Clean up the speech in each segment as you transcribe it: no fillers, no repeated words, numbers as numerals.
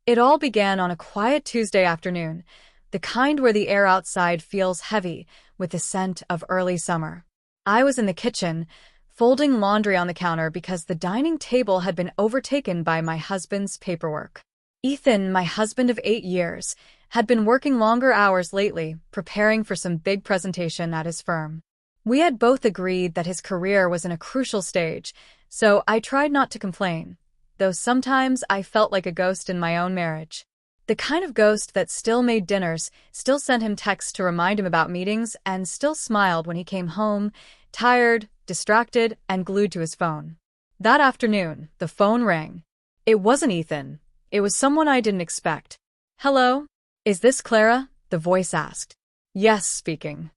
It all began on a quiet Tuesday afternoon, the kind where the air outside feels heavy with the scent of early summer. I was in the kitchen, folding laundry on the counter because the dining table had been overtaken by my husband's paperwork. Ethan, my husband of 8 years, had been working longer hours lately, preparing for some big presentation at his firm. We had both agreed that his career was in a crucial stage, so I tried not to complain, though sometimes I felt like a ghost in my own marriage. The kind of ghost that still made dinners, still sent him texts to remind him about meetings, and still smiled when he came home, tired, distracted, and glued to his phone. That afternoon, the phone rang. It wasn't Ethan. It was someone I didn't expect. "Hello? Is this Clara?" the voice asked. "Yes, speaking.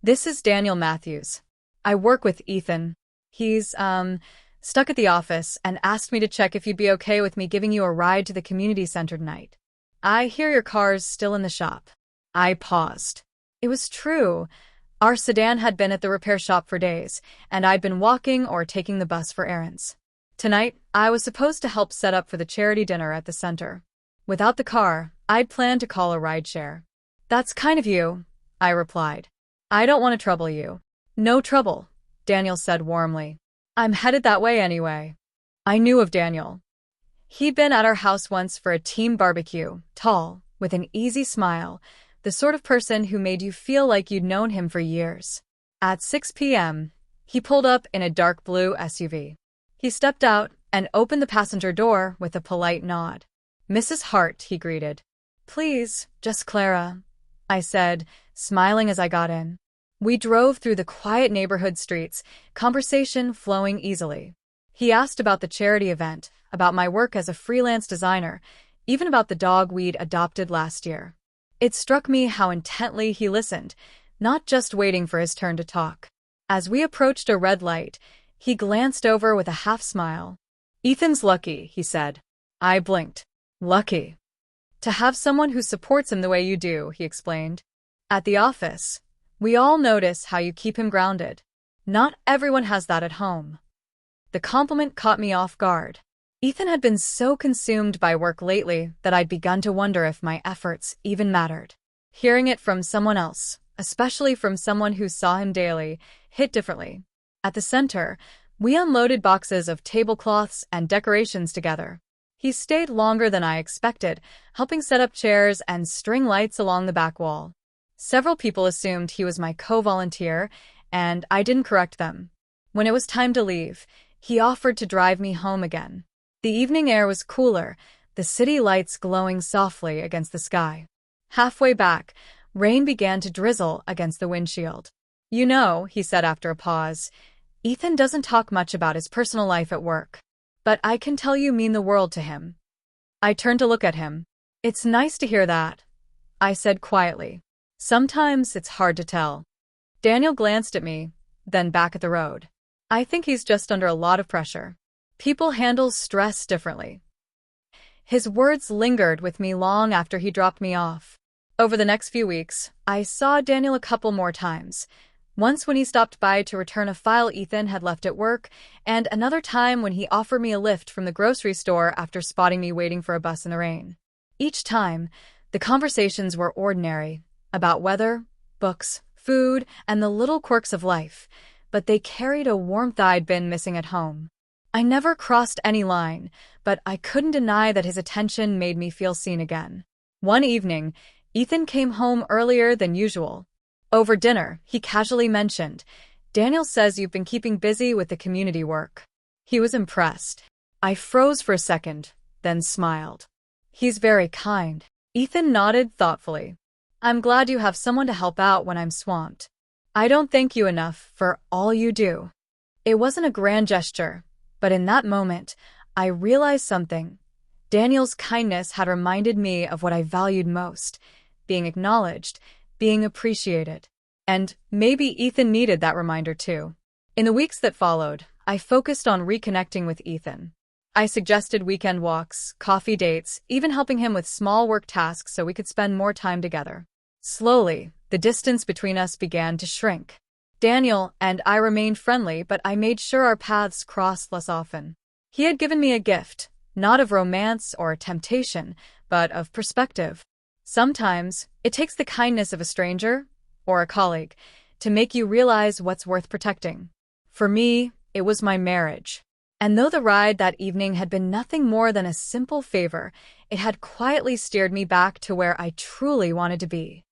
This is Daniel Matthews. I work with Ethan. He's, stuck at the office and asked me to check if you'd be okay with me giving you a ride to the community center tonight. I hear your car's still in the shop." I paused. It was true. Our sedan had been at the repair shop for days, and I'd been walking or taking the bus for errands. Tonight, I was supposed to help set up for the charity dinner at the center. Without the car, I'd planned to call a rideshare. "That's kind of you," I replied. "I don't want to trouble you." "No trouble," Daniel said warmly. "I'm headed that way anyway." I knew of Daniel. He'd been at our house once for a team barbecue, tall, with an easy smile, the sort of person who made you feel like you'd known him for years. At 6 p.m., he pulled up in a dark blue SUV. He stepped out and opened the passenger door with a polite nod. "Mrs. Hart," he greeted. "Please, just Clara," I said, smiling as I got in. We drove through the quiet neighborhood streets, conversation flowing easily. He asked about the charity event, about my work as a freelance designer, even about the dog we'd adopted last year. It struck me how intently he listened, not just waiting for his turn to talk. As we approached a red light, he glanced over with a half smile. "Ethan's lucky," he said. I blinked. "Lucky?" "To have someone who supports him the way you do," he explained. "At the office, we all notice how you keep him grounded. Not everyone has that at home." The compliment caught me off guard. Ethan had been so consumed by work lately that I'd begun to wonder if my efforts even mattered. Hearing it from someone else, especially from someone who saw him daily, hit differently. At the center, we unloaded boxes of tablecloths and decorations together. He stayed longer than I expected, helping set up chairs and string lights along the back wall. Several people assumed he was my co-volunteer, and I didn't correct them. When it was time to leave, he offered to drive me home again. The evening air was cooler, the city lights glowing softly against the sky. Halfway back, rain began to drizzle against the windshield. "You know," he said after a pause, "Ethan doesn't talk much about his personal life at work. But I can tell you mean the world to him." I turned to look at him. "It's nice to hear that," I said quietly. "Sometimes it's hard to tell." Daniel glanced at me, then back at the road. "I think he's just under a lot of pressure. People handle stress differently." His words lingered with me long after he dropped me off. Over the next few weeks, I saw Daniel a couple more times. Once when he stopped by to return a file Ethan had left at work, and another time when he offered me a lift from the grocery store after spotting me waiting for a bus in the rain. Each time, the conversations were ordinary, about weather, books, food, and the little quirks of life, but they carried a warmth I'd been missing at home. I never crossed any line, but I couldn't deny that his attention made me feel seen again. One evening, Ethan came home earlier than usual. Over dinner, he casually mentioned, "Daniel says you've been keeping busy with the community work." He was impressed. I froze for a second, then smiled. "He's very kind." Ethan nodded thoughtfully. "I'm glad you have someone to help out when I'm swamped. I don't thank you enough for all you do." It wasn't a grand gesture, but in that moment, I realized something. Daniel's kindness had reminded me of what I valued most, being acknowledged, being appreciated. And maybe Ethan needed that reminder too. In the weeks that followed, I focused on reconnecting with Ethan. I suggested weekend walks, coffee dates, even helping him with small work tasks so we could spend more time together. Slowly, the distance between us began to shrink. Daniel and I remained friendly, but I made sure our paths crossed less often. He had given me a gift, not of romance or temptation, but of perspective. Sometimes, it takes the kindness of a stranger, or a colleague, to make you realize what's worth protecting. For me, it was my marriage. And though the ride that evening had been nothing more than a simple favor, it had quietly steered me back to where I truly wanted to be.